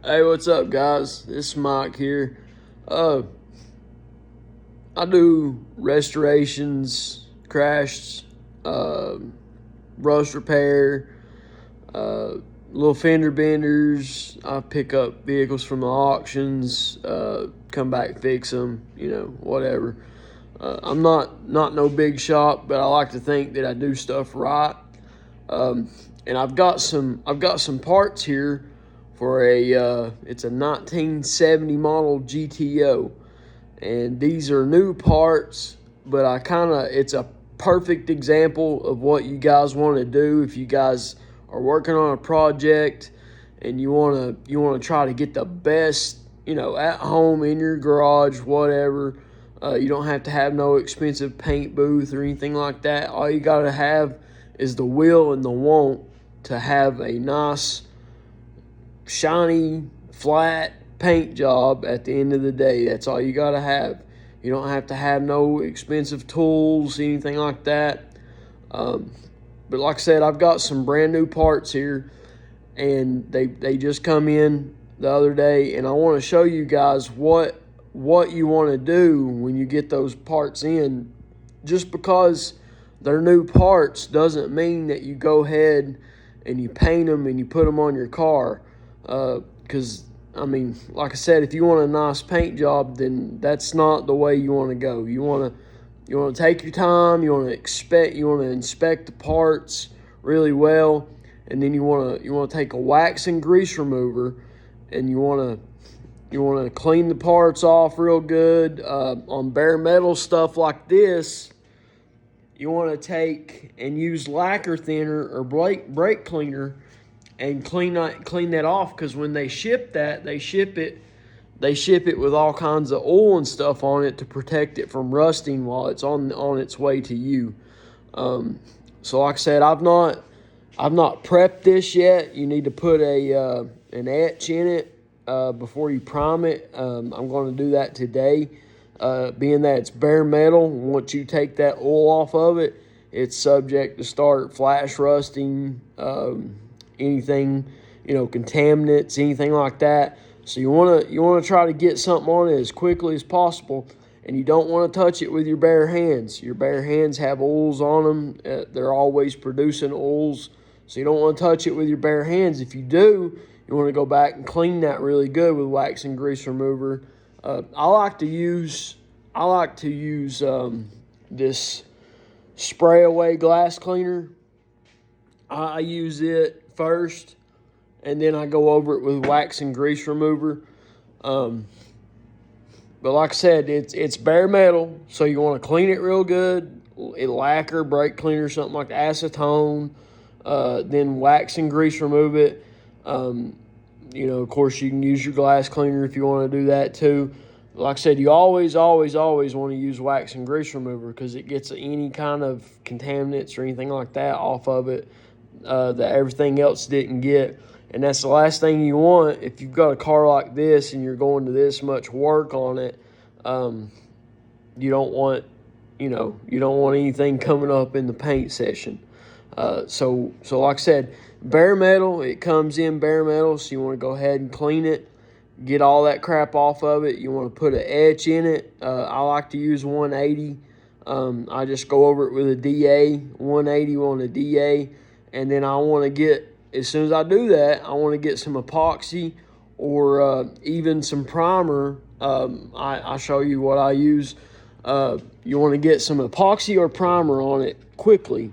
Hey, what's up, guys? This is Mike here. Uh, I do restorations, crashed, uh, rust repair, uh, little fender benders. I pick up vehicles from the auctions, come back, fix them, whatever. I'm not no big shop, but I like to think that I do stuff right. Um, and I've got some parts here for it's a 1970 model GTO, and these are new parts, but it's a perfect example of what you guys want to do if you guys are working on a project and you want to try to get the best, at home, in your garage, whatever. You don't have to have no expensive paint booth or anything like that. All you got to have is the will and the want to have a nice, shiny, flat paint job at the end of the day. That's all you got to have. You don't have to have no expensive tools, anything like that. But like I said, I've got some brand new parts here, and they just come in the other day, and I want to show you guys what you want to do when you get those parts in. Just because they're new parts doesn't mean that you go ahead and you paint them and you put them on your car. Because like I said, if you want a nice paint job, then that's not the way you want to go. You want to take your time. You want to inspect the parts really well, and then you want to take a wax and grease remover, and you want to clean the parts off real good. On bare metal stuff like this, you want to take and use lacquer thinner or brake cleaner and clean that off, because when they ship it with all kinds of oil and stuff on it to protect it from rusting while it's on its way to you. So like I said, I've not prepped this yet. You need to put an etch in it before you prime it. I'm going to do that today. Being that it's bare metal, once you take that oil off of it, it's subject to start flash rusting, anything, contaminants, anything like that. So you want to try to get something on it as quickly as possible, and you don't want to touch it with your bare hands. Your bare hands have oils on them. They're always producing oils, so you don't want to touch it with your bare hands. If you do, you want to go back and clean that really good with wax and grease remover. I like to use this spray away glass cleaner. I use it first, and then I go over it with wax and grease remover. But like I said, it's bare metal, so you want to clean it real good. Lacquer, brake cleaner, something like acetone. Then wax and grease remove it. Of course, you can use your glass cleaner if you want to do that too. Like I said, you always want to use wax and grease remover, because it gets any kind of contaminants or anything like that off of it that everything else didn't get. And that's the last thing you want if you've got a car like this and you're going to this much work on it. You don't want anything coming up in the paint session. So like I said, bare metal, it comes in bare metal, so you want to go ahead and clean it, get all that crap off of it. You want to put an etch in it. I like to use 180. I just go over it with a DA, 180 on a DA, and then as soon as I do that, I want to get some epoxy or even some primer. I show you what I use. You want to get some epoxy or primer on it quickly.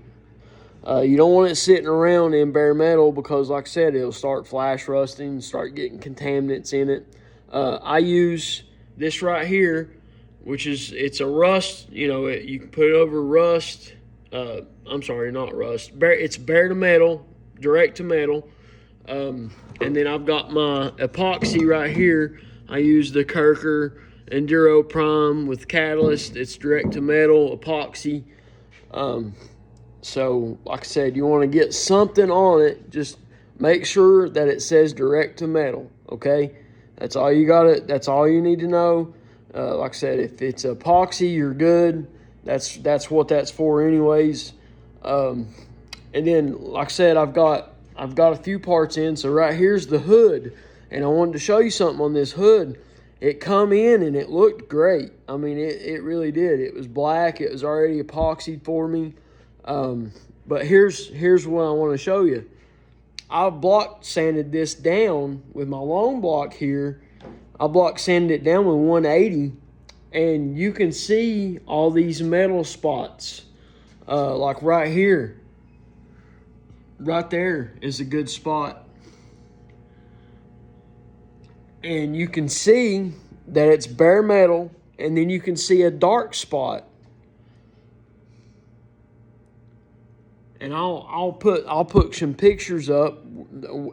You don't want it sitting around in bare metal, because like I said, it'll start flash rusting, start getting contaminants in it. I use this right here, it's a rust, you can put it over rust. Not rust. It's bare to metal, direct to metal. And then I've got my epoxy right here. I use the Kirker Enduro Prime with catalyst. It's direct to metal epoxy. So, like I said, you want to get something on it. Just make sure that it says direct to metal, okay? That's all you got. That's all you need to know. Like I said, if it's epoxy, you're good. That's what that's for anyways. And then, like I said, I've got a few parts in. So right here's the hood And I wanted to show you something on this hood. It come in and it looked great. I mean, it really did. It was black. It was already epoxied for me. But here's what I want to show you. I block sanded this down with my long block here. I block sanded it down with 180, and you can see all these metal spots. Like right here. Right there is a good spot. And you can see that it's bare metal, and then you can see a dark spot. And I'll put some pictures up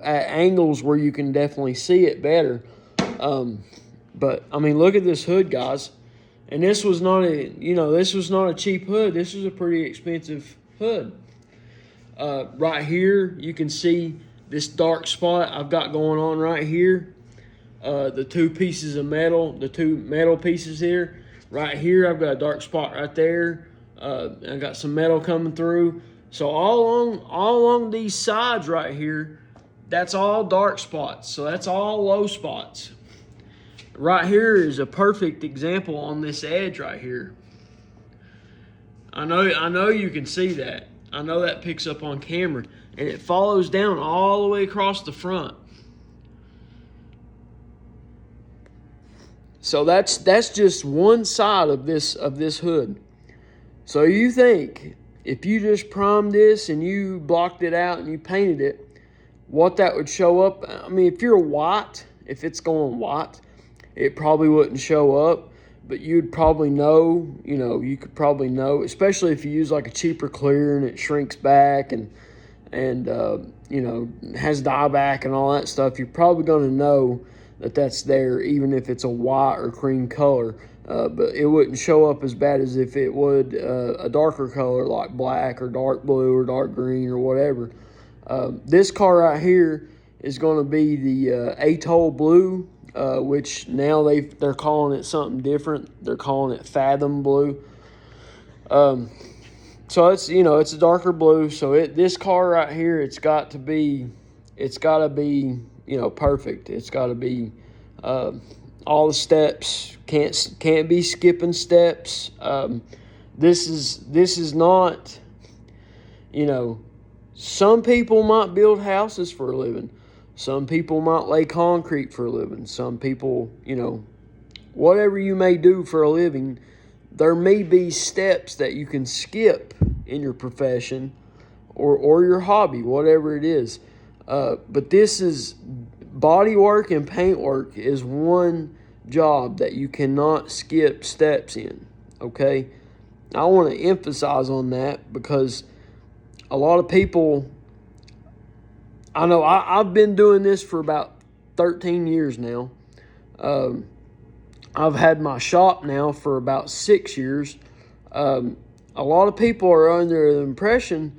at angles where you can definitely see it better. But I mean, look at this hood, guys. And this was not a cheap hood. This was a pretty expensive hood. Right here, you can see this dark spot I've got going on right here. The two pieces of metal, the two metal pieces here. Right here, I've got a dark spot right there. I got some metal coming through. So all along these sides right here, that's all dark spots. So that's all low spots. Right here is a perfect example on this edge right here. I know you can see that. I know that picks up on camera, and it follows down all the way across the front. So that's just one side of this hood. So you think if you just primed this and you blocked it out and you painted it, what that would show up? I mean, if you're white, if it's going white, it probably wouldn't show up, but you'd probably know, you could probably know, especially if you use like a cheaper clear and it shrinks back and has dieback and all that stuff. You're probably going to know that that's there, even if it's a white or cream color. But it wouldn't show up as bad as if it would a darker color like black or dark blue or dark green or whatever. This car right here is going to be the Atoll Blue, which now they're calling it something different. They're calling it Fathom Blue. So it's a darker blue. So this car right here, it's got to be perfect. It's got to be all the steps. Can't be skipping steps. This is not, some people might build houses for a living. Some people might lay concrete for a living. Some people, whatever you may do for a living, there may be steps that you can skip in your profession or your hobby, whatever it is. But this is bodywork and paintwork is one job that you cannot skip steps in, okay? I want to emphasize on that because a lot of people, I know I've been doing this for about 13 years now. I've had my shop now for about 6 years. A lot of people are under the impression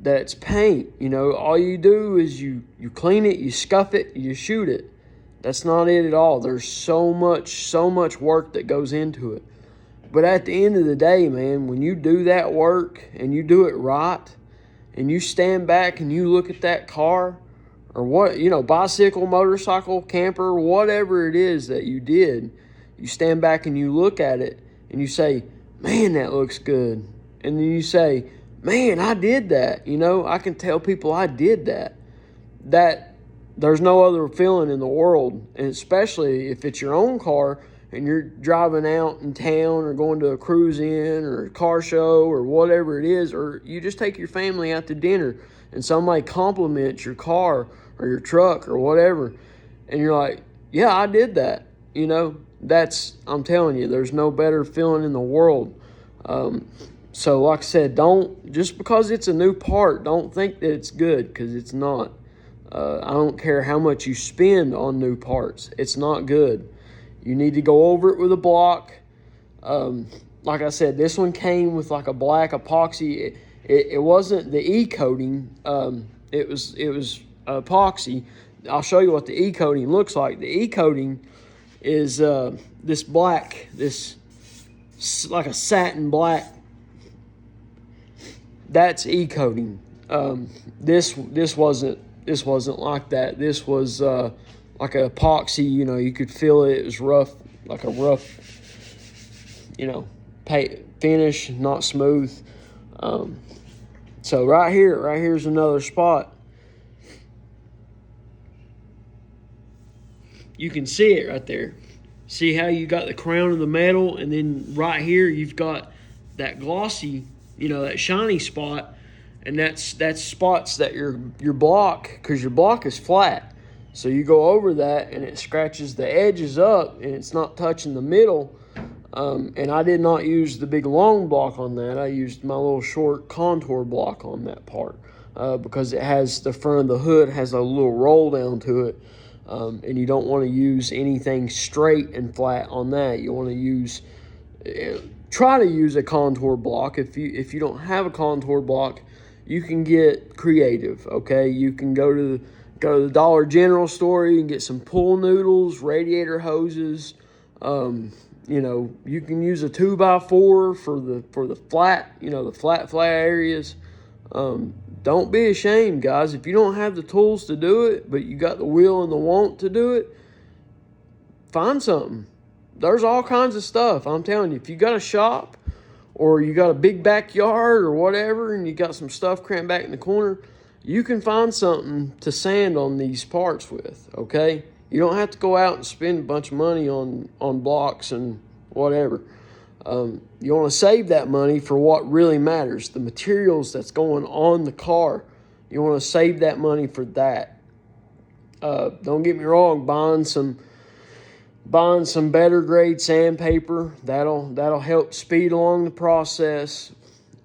that it's paint. All you do is you clean it, you scuff it, you shoot it. That's not it at all. There's so much work that goes into it. But at the end of the day, man, when you do that work and you do it right, and you stand back and you look at that car or what, bicycle, motorcycle, camper, whatever it is that you did, you stand back and you look at it and you say, man, that looks good. And then you say, man, I did that. I can tell people I did that. That there's no other feeling in the world, and especially if it's your own car and you're driving out in town or going to a cruise in or a car show or whatever it is, or you just take your family out to dinner and somebody compliments your car or your truck or whatever, and you're like, yeah, I did that. I'm telling you, there's no better feeling in the world. So like I said, just because it's a new part, don't think that it's good, because it's not. I don't care how much you spend on new parts. It's not good. You need to go over it with a block. Like I said, this one came with like a black epoxy. It wasn't the E-coating. It was epoxy. I'll show you what the E-coating looks like. The E-coating is this black, this like a satin black. That's E-coating. This wasn't like that. This was like an epoxy. You know, you could feel it. It was rough, like a rough, you know, finish, not smooth. So right here's another spot. You can see it right there. See how you got the crown of the metal, and then right here you've got that glossy, you know, that shiny spot, and that's spots that your block, because your block is flat. So you go over that and it scratches the edges up, and it's not touching the middle. And I did not use the big long block on that. I used my little short contour block on that part because it has the front of the hood has a little roll down to it. And you don't want to use anything straight and flat on that. You want to use, try to use a contour block. If you don't have a contour block, you can get creative. Okay, you can go to the Dollar General store. You can get some pool noodles, radiator hoses. You know, you can use a 2x4 for the flat, you know, the flat areas. Don't be ashamed, guys. If you don't have the tools to do it, but you got the will and the want to do it, find something. There's all kinds of stuff. I'm telling you, if you got a shop or you got a big backyard or whatever, and you got some stuff cramped back in the corner, you can find something to sand on these parts with, okay? You don't have to go out and spend a bunch of money on blocks and whatever. You want to save that money for what really matters, the materials that's going on the car. You want to save that money for that. Don't get me wrong, buying some better grade sandpaper, that'll help speed along the process.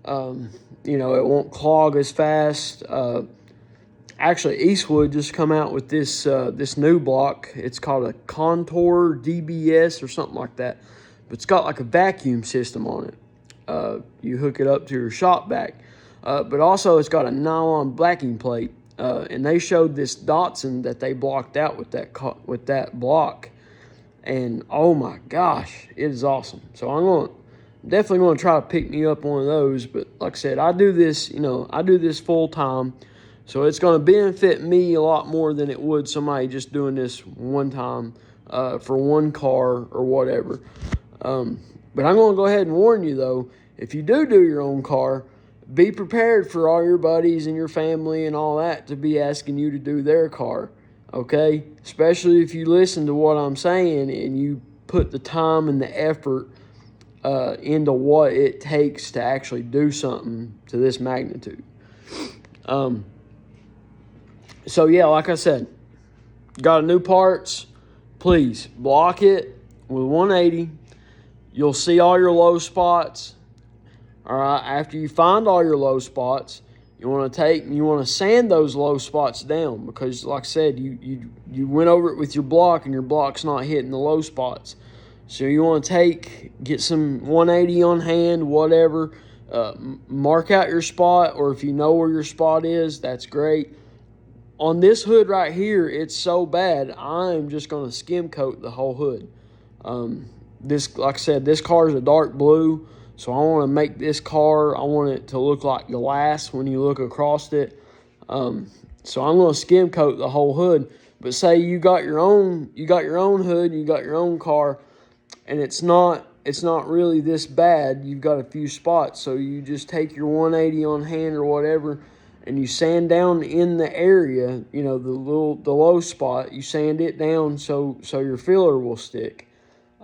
You know, it won't clog as fast. Actually, Eastwood just come out with this new block. It's called a Contour DBS or something like that. But it's got like a vacuum system on it. You hook it up to your shop vac. But also it's got a nylon backing plate. And they showed this Datsun that they blocked out with that block. And oh my gosh, it is awesome. So I'm definitely going to try to pick me up one of those. But like I said, I do this full time. So it's going to benefit me a lot more than it would somebody just doing this one time for one car or whatever. But I'm going to go ahead and warn you, though, if you do your own car, be prepared for all your buddies and your family and all that to be asking you to do their car, okay? Especially if you listen to what I'm saying and you put the time and the effort into what it takes to actually do something to this magnitude. So, yeah, like I said, got a new parts, please block it with 180. You'll see all your low spots. All right, after you find all your low spots, you want to sand those low spots down because, like I said, you went over it with your block and your block's not hitting the low spots. So you want to get some 180 on hand, whatever. Mark out your spot, or if you know where your spot is, that's great. On this hood right here, it's so bad, I'm just going to skim coat the whole hood. This, like I said, this car is a dark blue, so I want to make this car, I want it to look like glass when you look across it. So I'm going to skim coat the whole hood. But say you got your own hood, you got your own car, and it's not really this bad. You've got a few spots, so you just take your 180 on hand or whatever, and you sand down in the area, you know, the low spot. You sand it down so your filler will stick.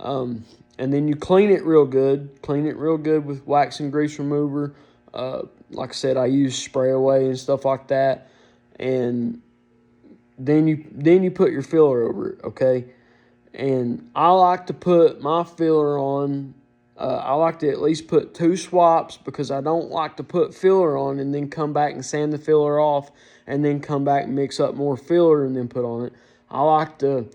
And then you clean it real good with wax and grease remover. Like I said, I use spray away and stuff like that. And then you put your filler over it, okay? And I like to put my filler on. I like to at least put 2 swapes because I don't like to put filler on and then come back and sand the filler off and then come back and mix up more filler and then put on it. I like to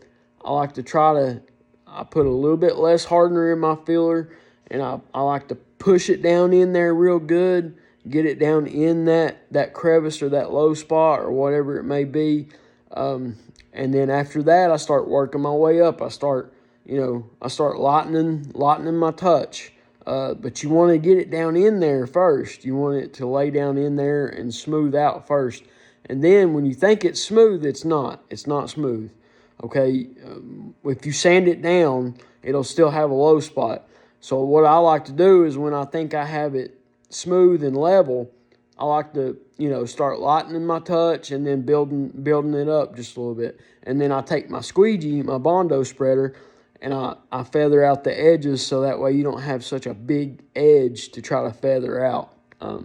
I put a little bit less hardener in my filler, and I like to push it down in there real good, get it down in that crevice or that low spot or whatever it may be. And then after that, I start working my way up. I start lightening my touch. But you want to get it down in there first. You want it to lay down in there and smooth out first. And then when you think it's smooth, it's not. It's not smooth. Okay, if you sand it down, it'll still have a low spot. So what I like to do is when I think I have it smooth and level, I like to, start lightening my touch and then building it up just a little bit. And then I take my squeegee, my Bondo spreader, and I feather out the edges so that way you don't have such a big edge to try to feather out.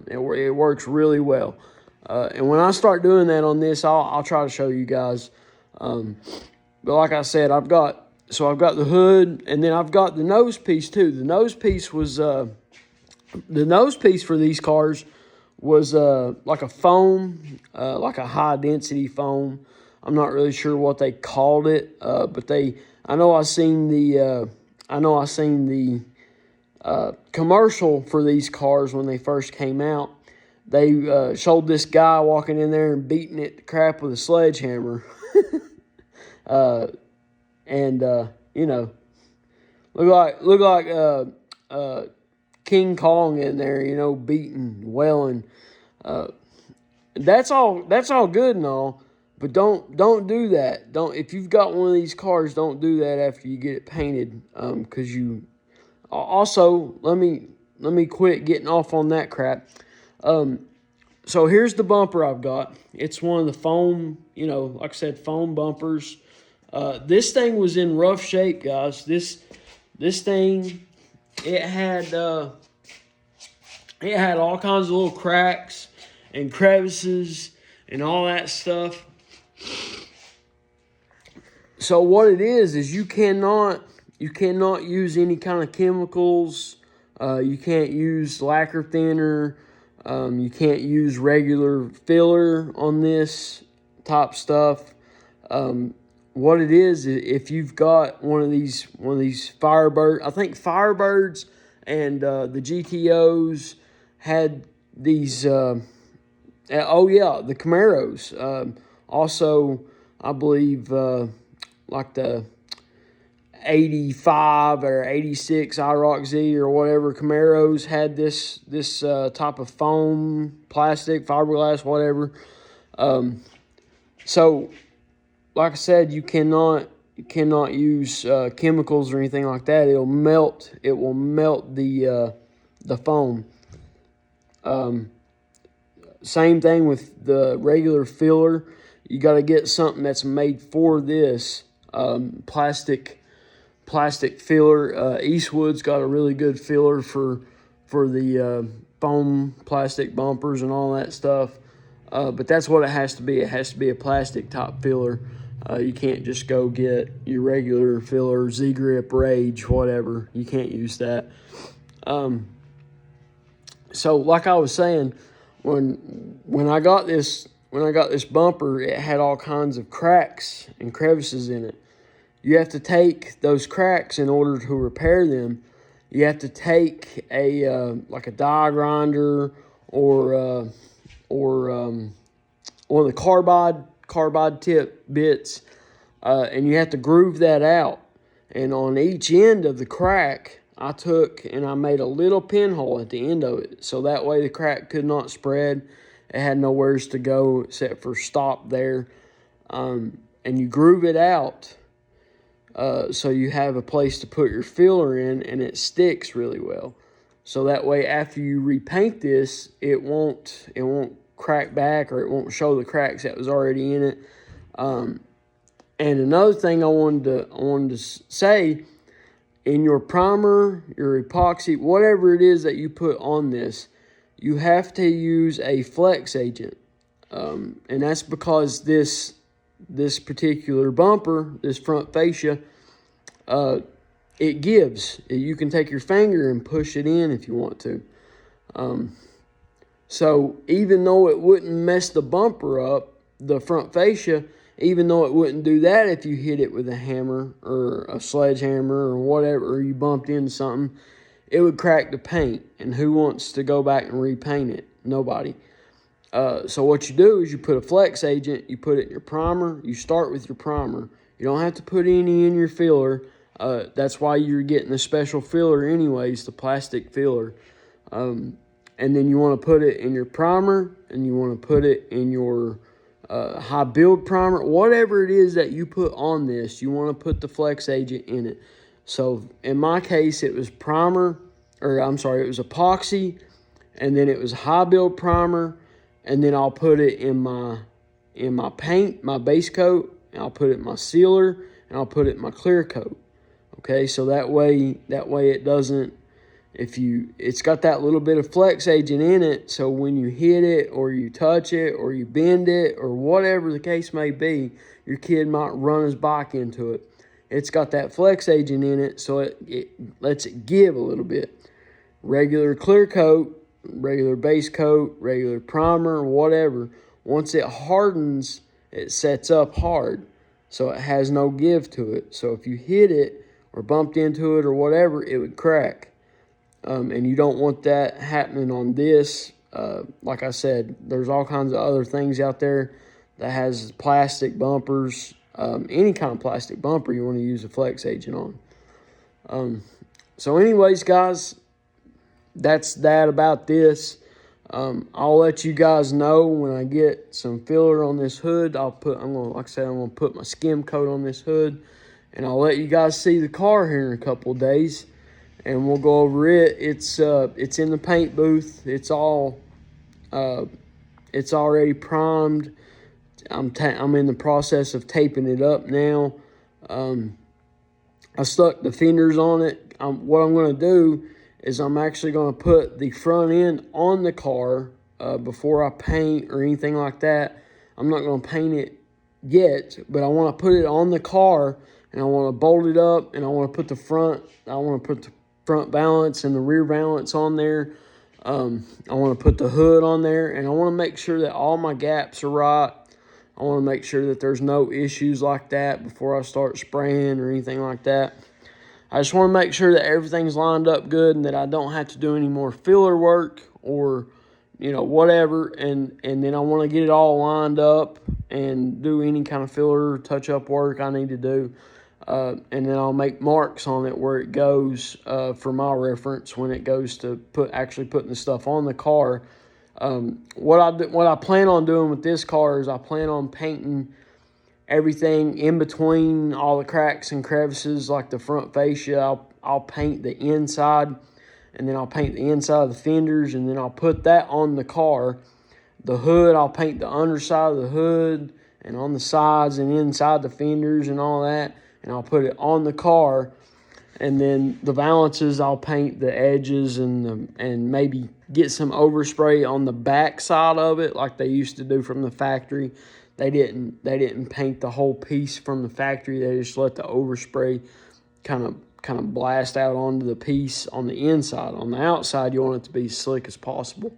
It works really well. And when I start doing that on this, I'll try to show you guys. But like I said, I've got the hood, and then I've got the nose piece too. The nose piece for these cars was like a foam, like a high density foam. I'm not really sure what they called it, but I know I seen the commercial for these cars when they first came out. They showed this guy walking in there and beating it to crap with a sledgehammer. Look like King Kong in there, beating, wailing. That's all good and all, but don't do that. If you've got one of these cars, don't do that after you get it painted. Because you also let me quit getting off on that crap. So here's the bumper I've got. It's one of the foam, like I said, foam bumpers. This thing was in rough shape, guys. This thing, it had all kinds of little cracks and crevices and all that stuff. So what it is you cannot use any kind of chemicals. You can't use lacquer thinner. You can't use regular filler on this top stuff. What it is, if you've got one of these Firebird, I think Firebirds and the GTOs had these. The Camaros. Also, I believe like the 85 or 86 IROC Z or whatever Camaros had this type of foam, plastic, fiberglass, whatever. So, like I said, you cannot use chemicals or anything like that. It will melt the foam. Same thing with the regular filler. You got to get something that's made for this plastic filler. Eastwood's got a really good filler for the foam plastic bumpers and all that stuff. But that's what it has to be. It has to be a plastic top filler. You can't just go get your regular filler, Z-Grip, Rage, whatever. You can't use that. So like I was saying, when I got this bumper, it had all kinds of cracks and crevices in it. You have to take those cracks in order to repair them. You have to take like a die grinder or one of the carbide tip bits, and you have to groove that out. And on each end of the crack, I took and I made a little pinhole at the end of it, so that way the crack could not spread. It had nowhere to go except for stop there. And you groove it out so you have a place to put your filler in, and it sticks really well. So that way, after you repaint this, it won't crack back, or it won't show the cracks that was already in it. And another thing I wanted to say, in your primer, your epoxy, whatever it is that you put on this, you have to use a flex agent. And that's because this particular bumper, this front fascia, it gives. You can take your finger and push it in if you want to. So even though it wouldn't mess the bumper up, the front fascia, even though it wouldn't do that if you hit it with a hammer or a sledgehammer or whatever, or you bumped into something, it would crack the paint. And who wants to go back and repaint it? Nobody. So what you do is you put a flex agent, you put it in your primer, you start with your primer. You don't have to put any in your filler. That's why you're getting the special filler anyways, the plastic filler. And then you want to put it in your primer, and you want to put it in your high build primer, whatever it is that you put on this, you want to put the flex agent in it. So in my case, it was primer, or I'm sorry, it was epoxy, and then it was high build primer, and then I'll put it in my paint, my base coat, and I'll put it in my sealer, and I'll put it in my clear coat. Okay, so that way it doesn't, it's got that little bit of flex agent in it, so when you hit it or you touch it or you bend it or whatever the case may be, your kid might run his bike into it. It's got that flex agent in it, so it lets it give a little bit. Regular clear coat, regular base coat, regular primer, whatever, once it hardens, it sets up hard, so it has no give to it. So if you hit it or bumped into it or whatever, it would crack. And you don't want that happening on this. Like I said, there's all kinds of other things out there that has plastic bumpers. Any kind of plastic bumper you want to use a flex agent on. So anyways, guys, that's that about this. I'll let you guys know when I get some filler on this hood. I'm gonna put my skim coat on this hood, and I'll let you guys see the car here in a couple of days, and we'll go over it. It's in the paint booth. It's already primed. I'm in the process of taping it up now. I stuck the fenders on it. What I'm going to do is I'm actually going to put the front end on the car before I paint or anything like that. I'm not going to paint it yet, but I want to put it on the car, and I want to bolt it up, and I want to put the front balance and the rear balance on there. I want to put the hood on there, and I want to make sure that all my gaps are right. I want to make sure that there's no issues like that before I start spraying or anything like that. I just want to make sure that everything's lined up good and that I don't have to do any more filler work or, whatever. And then I want to get it all lined up and do any kind of filler touch-up work I need to do. And then I'll make marks on it where it goes for my reference when it goes to actually putting the stuff on the car. What I plan on doing with this car is I plan on painting everything in between all the cracks and crevices, like the front fascia. I'll paint the inside, and then I'll paint the inside of the fenders, and then I'll put that on the car. The hood, I'll paint the underside of the hood and on the sides and inside the fenders and all that, and I'll put it on the car. And then the valances, I'll paint the edges and maybe get some overspray on the back side of it like they used to do from the factory. They didn't paint the whole piece from the factory. They just let the overspray kind of blast out onto the piece on the inside. On the outside, you want it to be as slick as possible.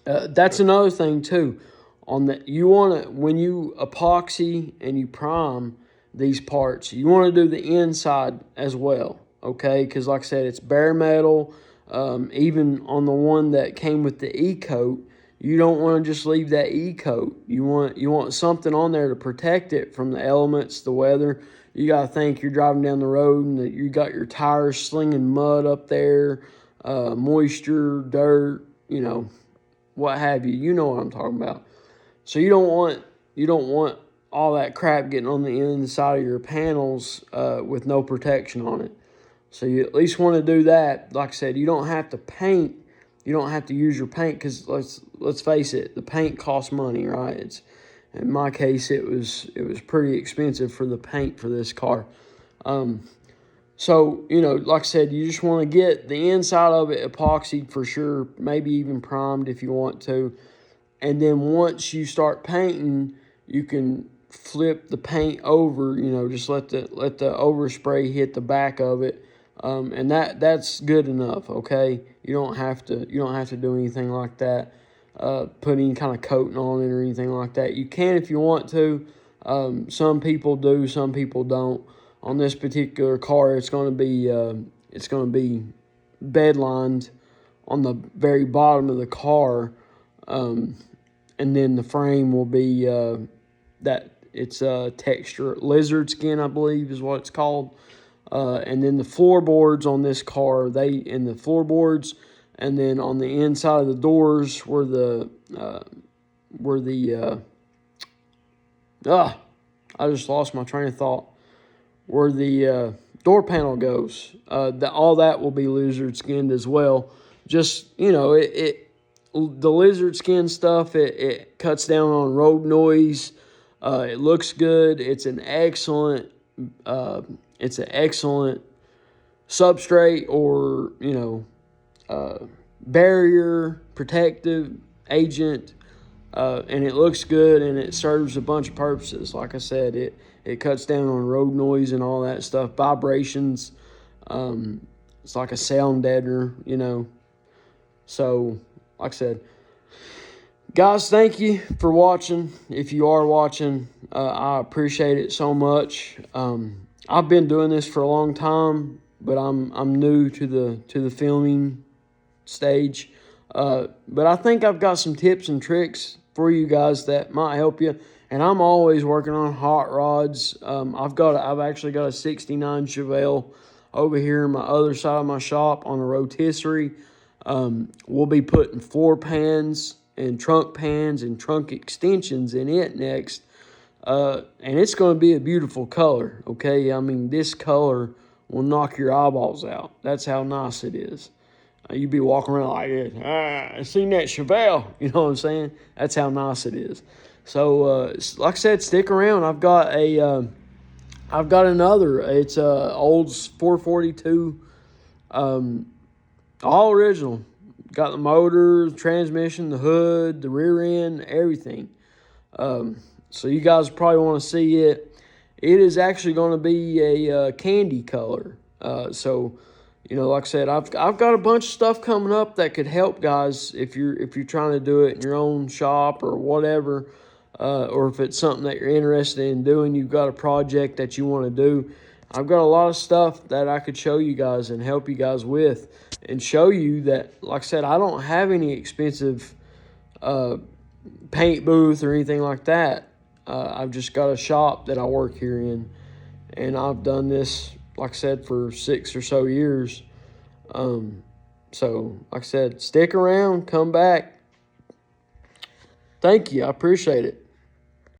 That's another thing too. When you epoxy and you prime these parts, you want to do the inside as well, okay? Because like I said, it's bare metal. Even on the one that came with the E-coat, you don't want to just leave that E-coat. You want something on there to protect it from the elements, the weather. You got to think you're driving down the road and that you got your tires slinging mud up there, moisture, dirt, what have you. You know what I'm talking about. So you don't want all that crap getting on the inside of your panels with no protection on it. So you at least want to do that. Like I said, you don't have to paint. You don't have to use your paint because let's face it, the paint costs money, right? In my case, it was pretty expensive for the paint for this car. So like I said, you just want to get the inside of it epoxied for sure, maybe even primed if you want to. And then once you start painting, you can flip the paint over, just let the overspray hit the back of it. And that's good enough, okay? You don't have to do anything like that, put any kind of coating on it or anything like that. You can if you want to. Some people do, some people don't. On this particular car, it's going to be bed lined on the very bottom of the car, and then the frame will be texture lizard skin, I believe is what it's called. And then the floorboards on this car, the floorboards, and then on the inside of the doors where the where the I just lost my train of thought. Where the door panel goes, all that will be lizard skinned as well. Just, the lizard skin stuff, it cuts down on road noise. It looks good. It's an excellent substrate, or barrier protective agent, and it looks good, and it serves a bunch of purposes. Like I said, it cuts down on road noise and all that stuff, vibrations. It's like a sound deadener. So, like I said, guys, thank you for watching. If you are watching, I appreciate it so much. I've been doing this for a long time, but I'm new to the filming stage. But I think I've got some tips and tricks for you guys that might help you. And I'm always working on hot rods. I've actually got a 69 Chevelle over here in my other side of my shop on a rotisserie. We'll be putting floor pans and trunk extensions in it next. And it's going to be a beautiful color, okay? I mean, this color will knock your eyeballs out. That's how nice it is. You'd be walking around like this. I seen that Chevelle. You know what I'm saying? That's how nice it is. So, like I said, stick around. I've got another. It's a Olds 442, all original. Got the motor, the transmission, the hood, the rear end, everything. So you guys probably want to see it. It is actually going to be a candy color. So, like I said, I've got a bunch of stuff coming up that could help guys if you're trying to do it in your own shop or whatever, or if it's something that you're interested in doing, you've got a project that you want to do. I've got a lot of stuff that I could show you guys and help you guys with, and show you that, like I said, I don't have any expensive paint booth or anything like that. I've just got a shop that I work here in, and I've done this, like I said, for 6 or so years. So, like I said, stick around, come back. Thank you. I appreciate it.